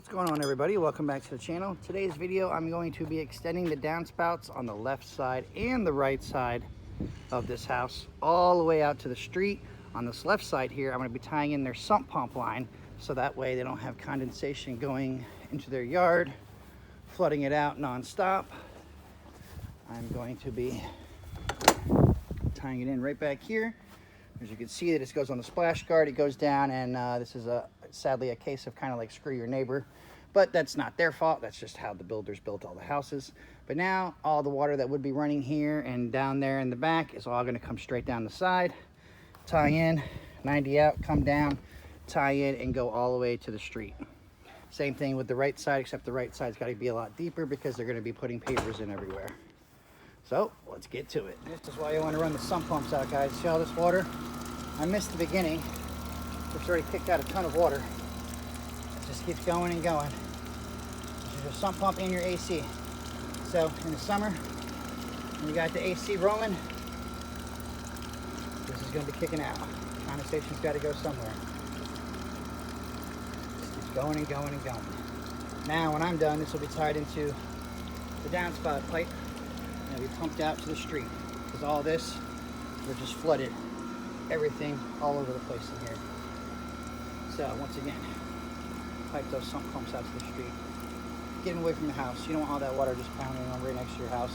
What's going on, everybody? Welcome back to the channel. Today's video, I'm going to be extending the downspouts on the left side and the right side of this house all the way out to the street. On this left side here, I'm going to be tying in their sump pump line so that way they don't have condensation going into their yard, flooding it out non-stop. I'm going to be tying it in right back here. As you can see, that it goes on the splash guard, it goes down, and this is sadly a case of kind of like screw your neighbor, but that's not their fault. That's just how the builders built all the houses. But now all the water that would be running here and down there in the back is all going to come straight down the side, tie in, 90 out, come down, tie in, and go all the way to the street. Same thing with the right side, except the right side's got to be a lot deeper because they're going to be putting pavers in everywhere. So let's get to it. This is why you want to run the sump pumps out, guys. See all this water? I missed the beginning. It's already kicked out a ton of water. It just keeps going and going. This is your sump pump and your AC. So in the summer, when you got the AC rolling, this is going to be kicking out. Condensation's got to go somewhere. Just keeps going and going and going. Now when I'm done, this will be tied into the downspout pipe and it'll be pumped out to the street, because all this will just flood it. Everything all over the place in here. So once again, pipe those sump pumps out to the street. Get them away from the house. You don't want all that water just pounding on right next to your house.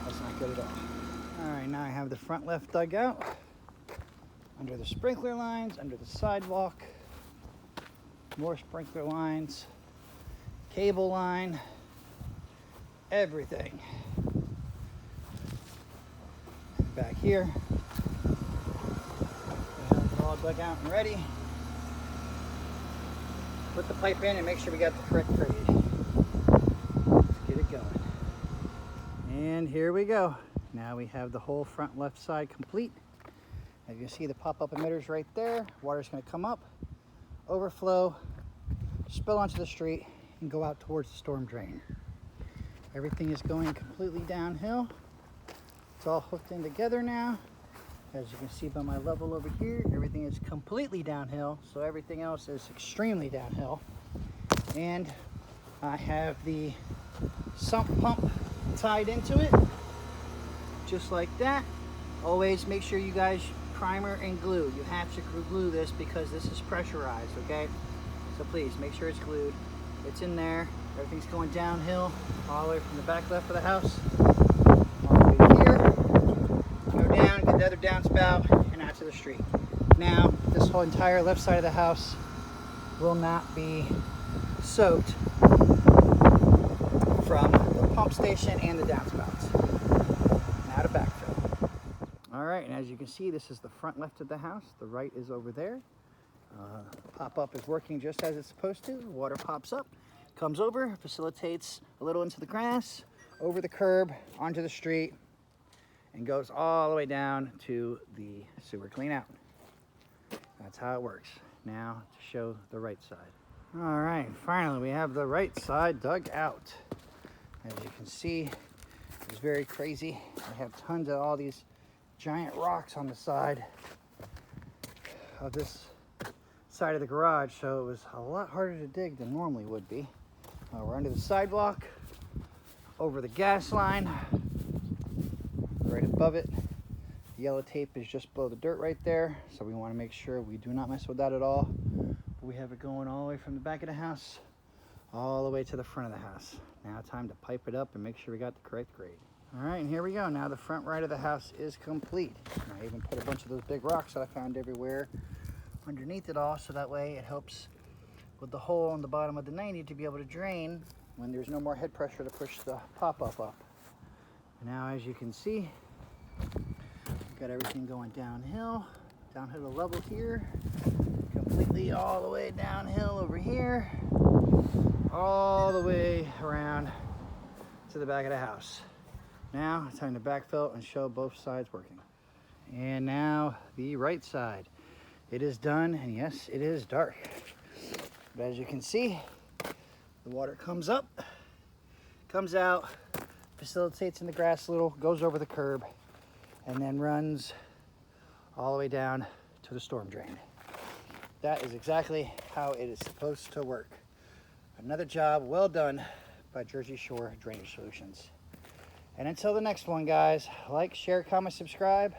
That's not good at all. All right, now I have the front left dug out, under the sprinkler lines, under the sidewalk, more sprinkler lines, cable line, everything. Back here, all dug out and ready. Put the pipe in and make sure we got the correct grade. Let's get it going. And here we go. Now we have the whole front left side complete. As you can see, the pop-up emitters right there. Water's going to come up, overflow, spill onto the street, and go out towards the storm drain. Everything is going completely downhill. It's all hooked in together now. As you can see by my level over here, everything is completely downhill, so everything else is extremely downhill. And I have the sump pump tied into it, just like that. Always make sure you guys primer and glue. You have to glue this because this is pressurized, okay? So please make sure it's glued. It's in there. Everything's going downhill all the way from the back left of the house. The other downspout and out to the street. Now this whole entire left side of the house will not be soaked from the pump station and the downspouts. Now to backfill. All right, and as you can see, this is the front left of the house. The right is over there. Pop-up is working just as it's supposed to. Water pops up, comes over, facilitates a little into the grass, over the curb, onto the street, and goes all the way down to the sewer clean out. That's how it works. Now to show the right side. All right, finally we have the right side dug out. As you can see, it's very crazy. I have tons of all these giant rocks on the side of this side of the garage, so it was a lot harder to dig than normally would be. We're under the sidewalk, over the gas line, right above it. The yellow tape is just below the dirt right there, so we want to make sure we do not mess with that at all. We have it going all the way from the back of the house all the way to the front of the house. Now time to pipe it up and make sure we got the correct grade. All right, and here we go. Now the front right of the house is complete. I even put a bunch of those big rocks that I found everywhere underneath it all, so that way it helps with the hole on the bottom of the 90 to be able to drain when there's no more head pressure to push the pop-up up. Now, as you can see, we've got everything going downhill to the level here, completely all the way downhill over here, all the way around to the back of the house. Now, it's time to backfill and show both sides working. And now the right side. It is done, and yes, it is dark. But as you can see, the water comes up, comes out, facilitates in the grass a little, goes over the curb, and then runs all the way down to the storm drain. That is exactly how it is supposed to work. Another job well done by Jersey Shore Drainage Solutions. And until the next one, guys, like, share, comment, subscribe.